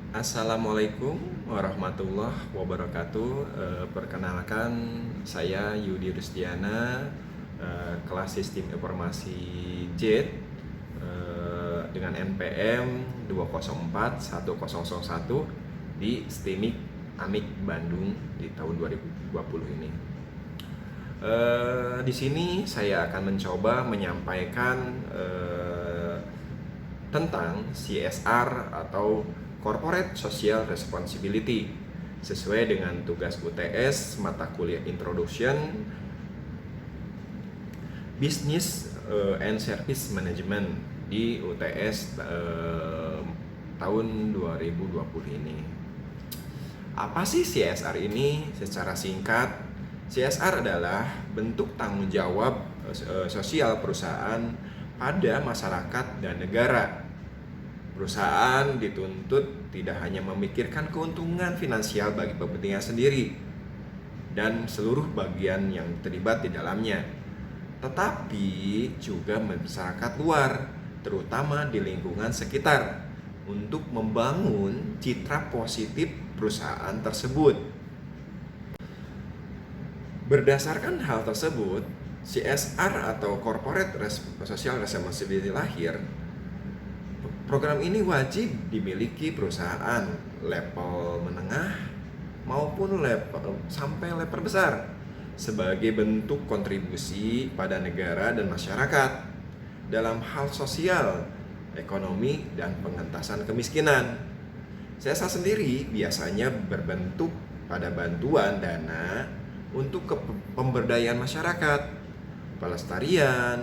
Assalamualaikum warahmatullahi wabarakatuh. Perkenalkan, saya Yudi Rustiana, kelas Sistem Informasi JET, dengan NPM 2041001 di STIMIK Amik Bandung di tahun 2020 ini. Di sini saya akan mencoba menyampaikan tentang CSR atau Corporate Social Responsibility sesuai dengan tugas UTS mata kuliah Introduction Business and Service Management di UTS tahun 2020 ini. Apa sih CSR ini? Secara singkat, CSR adalah bentuk tanggung jawab sosial perusahaan pada masyarakat dan negara. Perusahaan dituntut tidak hanya memikirkan keuntungan finansial bagi kepentingan sendiri dan seluruh bagian yang terlibat di dalamnya, tetapi juga masyarakat luar, terutama di lingkungan sekitar, untuk membangun citra positif perusahaan tersebut. Berdasarkan hal tersebut, CSR atau Corporate Social Responsibility lahir. Program ini wajib dimiliki perusahaan level menengah maupun sampai level besar sebagai bentuk kontribusi pada negara dan masyarakat dalam hal sosial, ekonomi, dan pengentasan kemiskinan. CSR sendiri biasanya berbentuk pada bantuan dana untuk pemberdayaan masyarakat, pelestarian,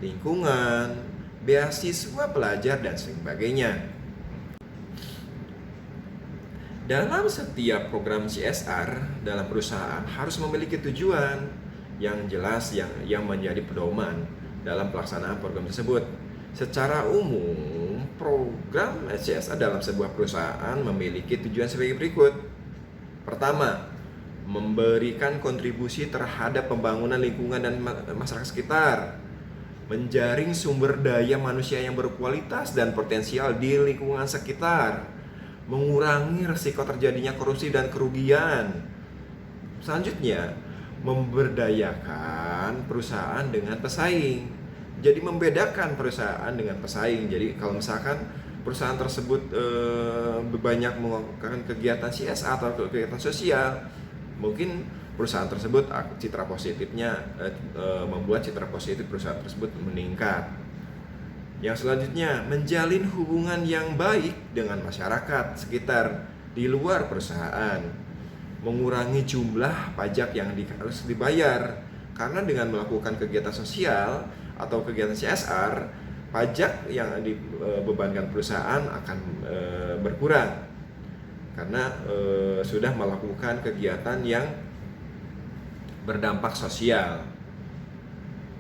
lingkungan, beasiswa pelajar, dan sebagainya. Dalam setiap program CSR dalam perusahaan harus memiliki tujuan yang jelas yang menjadi pedoman dalam pelaksanaan program tersebut. Secara umum, program CSR dalam sebuah perusahaan memiliki tujuan sebagai berikut. Pertama, memberikan kontribusi terhadap pembangunan lingkungan dan masyarakat sekitar, menjaring sumber daya manusia yang berkualitas dan potensial di lingkungan sekitar, mengurangi risiko terjadinya korupsi dan kerugian. Selanjutnya, memberdayakan perusahaan dengan pesaing. Jadi membedakan perusahaan dengan pesaing. Jadi kalau misalkan perusahaan tersebut banyak melakukan kegiatan CSR atau kegiatan sosial, mungkin perusahaan tersebut citra positifnya membuat citra positif perusahaan tersebut meningkat. Yang selanjutnya, menjalin hubungan yang baik dengan masyarakat sekitar di luar perusahaan, mengurangi jumlah pajak yang harus dibayar, karena dengan melakukan kegiatan sosial atau kegiatan CSR, pajak yang dibebankan perusahaan akan berkurang karena sudah melakukan kegiatan yang berdampak sosial.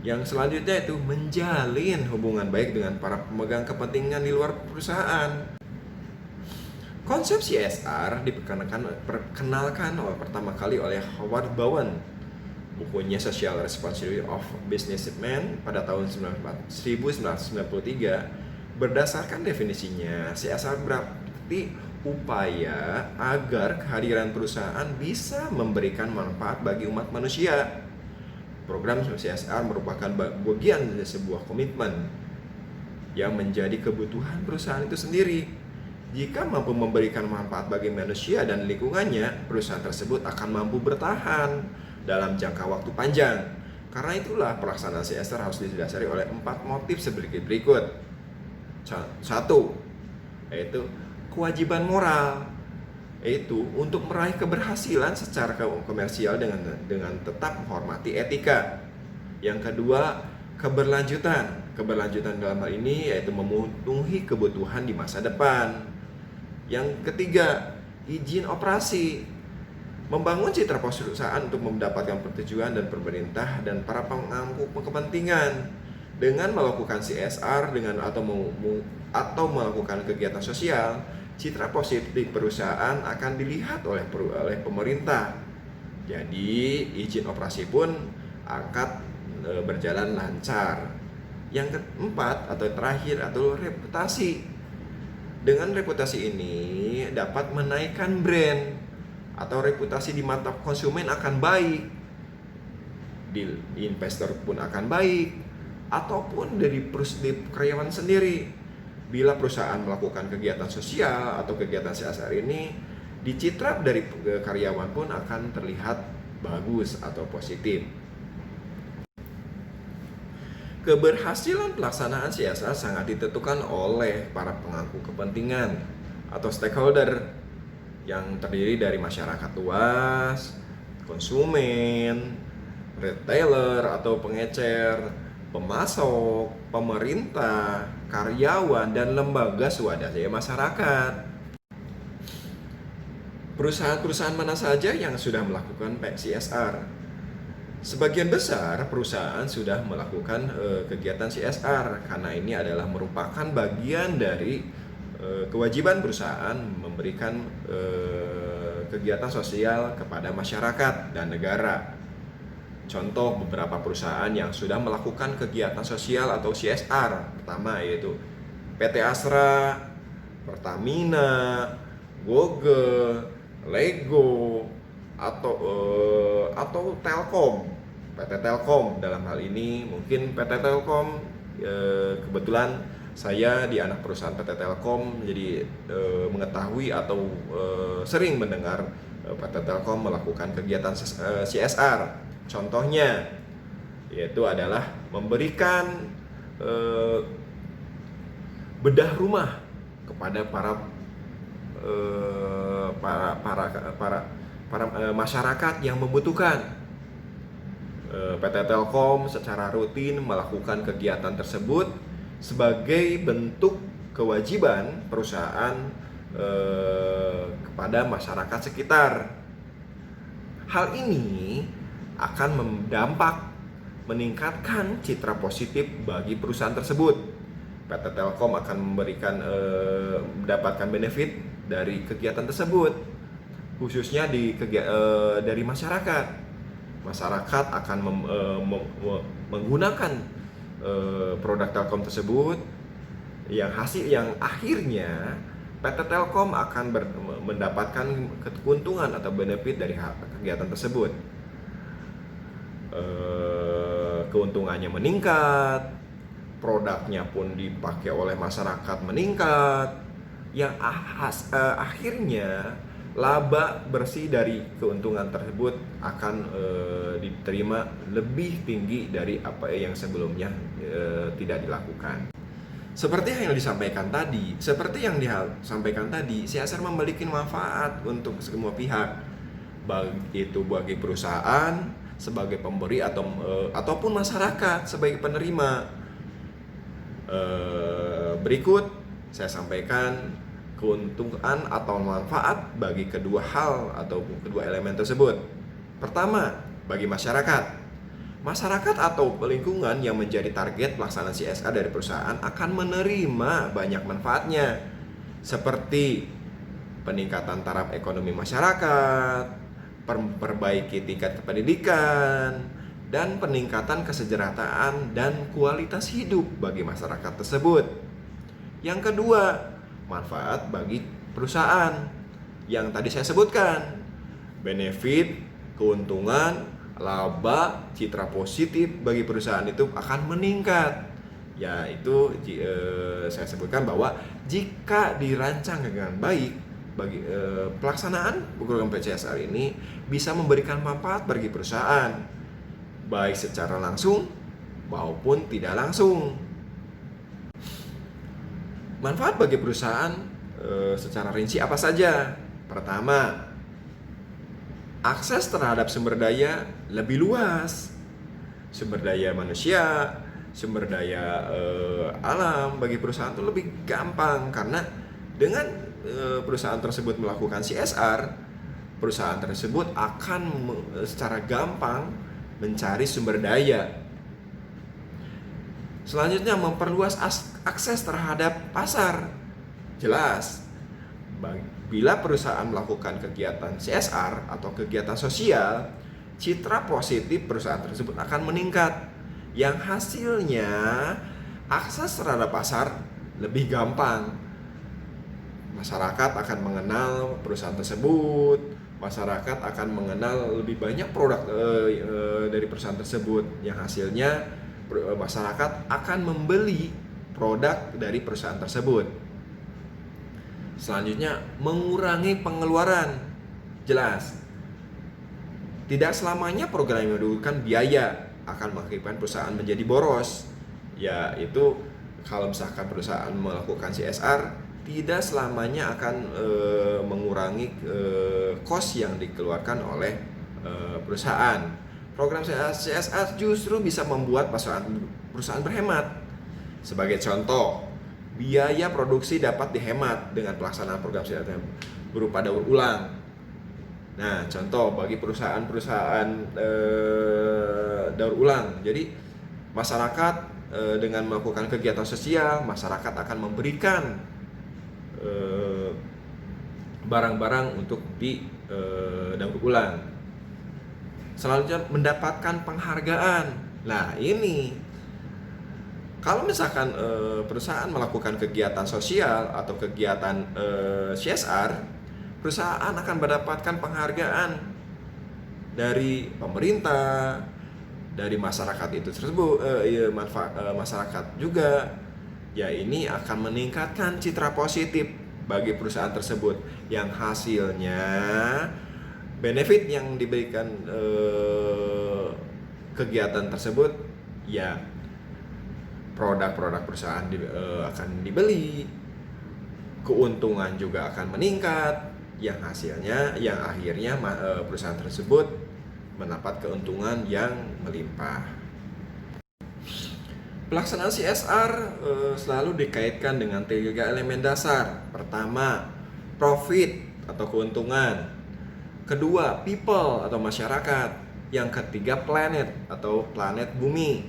Yang selanjutnya itu menjalin hubungan baik dengan para pemegang kepentingan di luar perusahaan. Konsep CSR diperkenalkan pertama kali oleh Howard Bowen, bukunya Social Responsibility of Businessmen pada tahun 1993. Berdasarkan definisinya, CSR berarti upaya agar kehadiran perusahaan bisa memberikan manfaat bagi umat manusia. Program CSR merupakan bagian dari sebuah komitmen yang menjadi kebutuhan perusahaan itu sendiri. Jika mampu memberikan manfaat bagi manusia dan lingkungannya, perusahaan tersebut akan mampu bertahan dalam jangka waktu panjang. Karena itulah pelaksanaan CSR harus didasari oleh 4 motif sebagai berikut. 1. Yaitu kewajiban moral, yaitu untuk meraih keberhasilan secara komersial dengan tetap menghormati etika. Yang kedua, keberlanjutan dalam hal ini yaitu memenuhi kebutuhan di masa depan. Yang ketiga, izin operasi, membangun citra perusahaan untuk mendapatkan persetujuan dan pemerintah dan para pemangku kepentingan. Dengan melakukan CSR atau melakukan kegiatan sosial, citra positif perusahaan akan dilihat oleh pemerintah. Jadi izin operasi pun akan berjalan lancar. Yang keempat atau terakhir atau reputasi. Dengan reputasi ini dapat menaikkan brand atau reputasi di mata konsumen akan baik, di investor pun akan baik, ataupun dari karyawan sendiri. Bila perusahaan melakukan kegiatan sosial atau kegiatan CSR ini, dicitra dari karyawan pun akan terlihat bagus atau positif. Keberhasilan pelaksanaan CSR sangat ditentukan oleh para pemangku kepentingan atau stakeholder yang terdiri dari masyarakat luas, konsumen, retailer atau pengecer, pemasok, pemerintah, karyawan, dan lembaga swadaya masyarakat. Perusahaan-perusahaan mana saja yang sudah melakukan CSR? Sebagian besar perusahaan sudah melakukan kegiatan CSR karena ini adalah merupakan bagian dari kewajiban perusahaan memberikan kegiatan sosial kepada masyarakat dan negara. Contoh beberapa perusahaan yang sudah melakukan kegiatan sosial atau CSR pertama yaitu PT Astra, Pertamina, Google, Lego, atau Telkom. PT Telkom dalam hal ini mungkin PT Telkom kebetulan saya di anak perusahaan PT Telkom jadi mengetahui atau sering mendengar PT Telkom melakukan kegiatan CSR. Contohnya yaitu adalah memberikan bedah rumah kepada para masyarakat yang membutuhkan. PT Telkom secara rutin melakukan kegiatan tersebut sebagai bentuk kewajiban perusahaan kepada masyarakat sekitar. Hal ini akan meningkatkan citra positif bagi perusahaan tersebut. PT Telkom akan mendapatkan benefit dari kegiatan tersebut, khususnya dari masyarakat. Masyarakat akan menggunakan produk Telkom tersebut yang akhirnya PT Telkom akan mendapatkan keuntungan atau benefit dari kegiatan tersebut. Keuntungannya meningkat, produknya pun dipakai oleh masyarakat meningkat, yang akhirnya laba bersih dari keuntungan tersebut akan diterima lebih tinggi dari apa yang sebelumnya tidak dilakukan. Seperti yang disampaikan tadi, CSR memiliki manfaat untuk semua pihak, baik itu bagi perusahaan sebagai pemberi ataupun masyarakat sebagai penerima. Berikut saya sampaikan keuntungan atau manfaat bagi kedua hal atau kedua elemen tersebut. Pertama, bagi masyarakat. Masyarakat atau lingkungan yang menjadi target pelaksanaan CSR dari perusahaan akan menerima banyak manfaatnya, seperti peningkatan taraf ekonomi masyarakat, perbaiki tingkat pendidikan, dan peningkatan kesejahteraan dan kualitas hidup bagi masyarakat tersebut. Yang kedua, manfaat bagi perusahaan yang tadi saya sebutkan, benefit, keuntungan, laba, citra positif bagi perusahaan itu akan meningkat. Yaitu saya sebutkan bahwa jika dirancang dengan baik, bagi pelaksanaan program CSR ini bisa memberikan manfaat bagi perusahaan baik secara langsung maupun tidak langsung. Manfaat bagi perusahaan secara rinci apa saja? Pertama, akses terhadap sumber daya lebih luas, sumber daya manusia, sumber daya alam bagi perusahaan itu lebih gampang karena dengan perusahaan tersebut melakukan CSR, perusahaan tersebut akan secara gampang mencari sumber daya. Selanjutnya, memperluas akses terhadap pasar. Jelas, bila perusahaan melakukan kegiatan CSR atau kegiatan sosial, citra positif perusahaan tersebut akan meningkat, yang hasilnya akses terhadap pasar lebih gampang. masyarakat akan mengenal perusahaan tersebut, masyarakat akan mengenal lebih banyak produk dari perusahaan tersebut, yang hasilnya masyarakat akan membeli produk dari perusahaan tersebut. Selanjutnya, mengurangi pengeluaran. Jelas, tidak selamanya program yang mendahulukan biaya akan mengakibatkan perusahaan menjadi boros. Ya, itu kalau misalkan perusahaan melakukan CSR, tidak selamanya akan mengurangi cost yang dikeluarkan oleh perusahaan. Program CSR justru bisa membuat perusahaan berhemat. Sebagai contoh, biaya produksi dapat dihemat dengan pelaksanaan program CSR berupa daur ulang. Nah, contoh bagi perusahaan-perusahaan daur ulang. Jadi masyarakat dengan melakukan kegiatan sosial, masyarakat akan memberikan barang-barang untuk daur ulang. Selanjutnya, mendapatkan penghargaan. Nah, ini kalau misalkan perusahaan melakukan kegiatan sosial atau kegiatan CSR, perusahaan akan mendapatkan penghargaan dari pemerintah, dari masyarakat itu tersebut, masyarakat juga. Ya, ini akan meningkatkan citra positif bagi perusahaan tersebut, yang hasilnya benefit yang diberikan kegiatan tersebut, ya produk-produk perusahaan akan dibeli, keuntungan juga akan meningkat, yang hasilnya, yang akhirnya perusahaan tersebut mendapat keuntungan yang melimpah. Pelaksanaan CSR selalu dikaitkan dengan 3 elemen dasar. Pertama, profit atau keuntungan. Kedua, people atau masyarakat. Yang ketiga, planet atau planet bumi.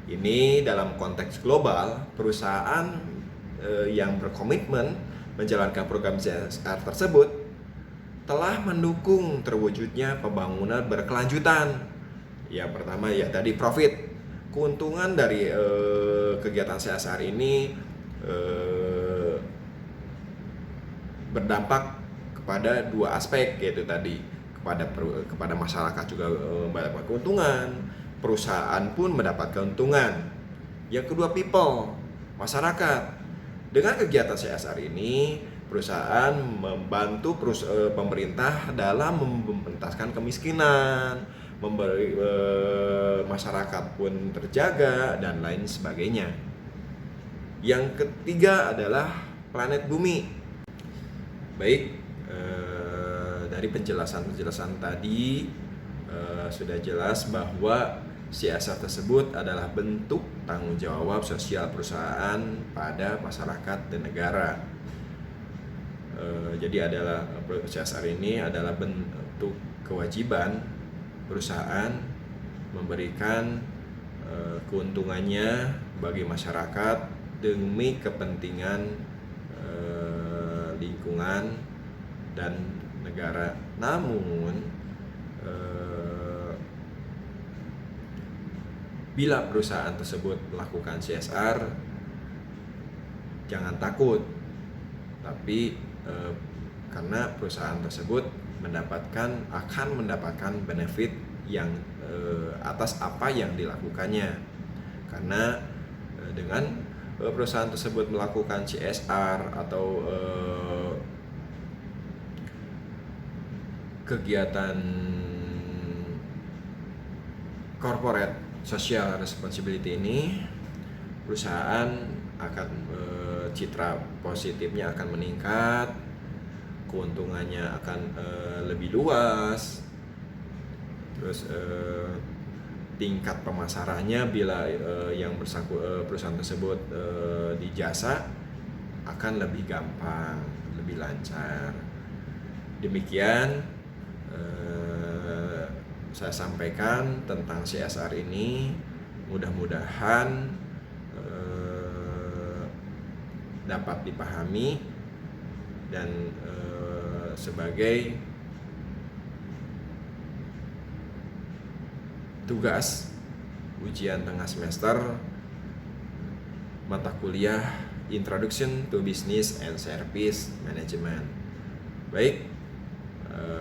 Ini dalam konteks global, perusahaan yang berkomitmen menjalankan program CSR tersebut telah mendukung terwujudnya pembangunan berkelanjutan. Yang pertama, ya tadi profit. Keuntungan dari kegiatan CSR ini berdampak kepada 2 aspek, yaitu tadi kepada masyarakat juga mendapat keuntungan, perusahaan pun mendapat keuntungan. Yang kedua, people, masyarakat. Dengan kegiatan CSR ini, perusahaan membantu pemerintah dalam membentaskan kemiskinan, memberi masyarakat pun terjaga, dan lain sebagainya. Yang ketiga adalah planet bumi. Baik, dari penjelasan tadi sudah jelas bahwa CSR tersebut adalah bentuk tanggung jawab sosial perusahaan pada masyarakat dan negara. Jadi adalah CSR ini adalah bentuk kewajiban perusahaan memberikan keuntungannya bagi masyarakat demi kepentingan lingkungan dan negara. Namun bila perusahaan tersebut melakukan CSR, jangan takut, tapi karena perusahaan tersebut akan mendapatkan benefit yang atas apa yang dilakukannya. Karena dengan perusahaan tersebut melakukan CSR atau kegiatan corporate social responsibility ini, perusahaan akan citra positifnya akan meningkat, keuntungannya akan lebih luas, terus tingkat pemasarannya bila yang perusahaan tersebut di jasa akan lebih gampang, lebih lancar. Demikian saya sampaikan tentang CSR ini. Mudah-mudahan dapat dipahami dan sebagai tugas ujian tengah semester mata kuliah Introduction to Business and Service Management. Baik,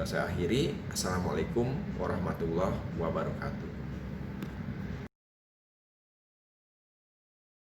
saya akhiri. Assalamualaikum warahmatullahi wabarakatuh.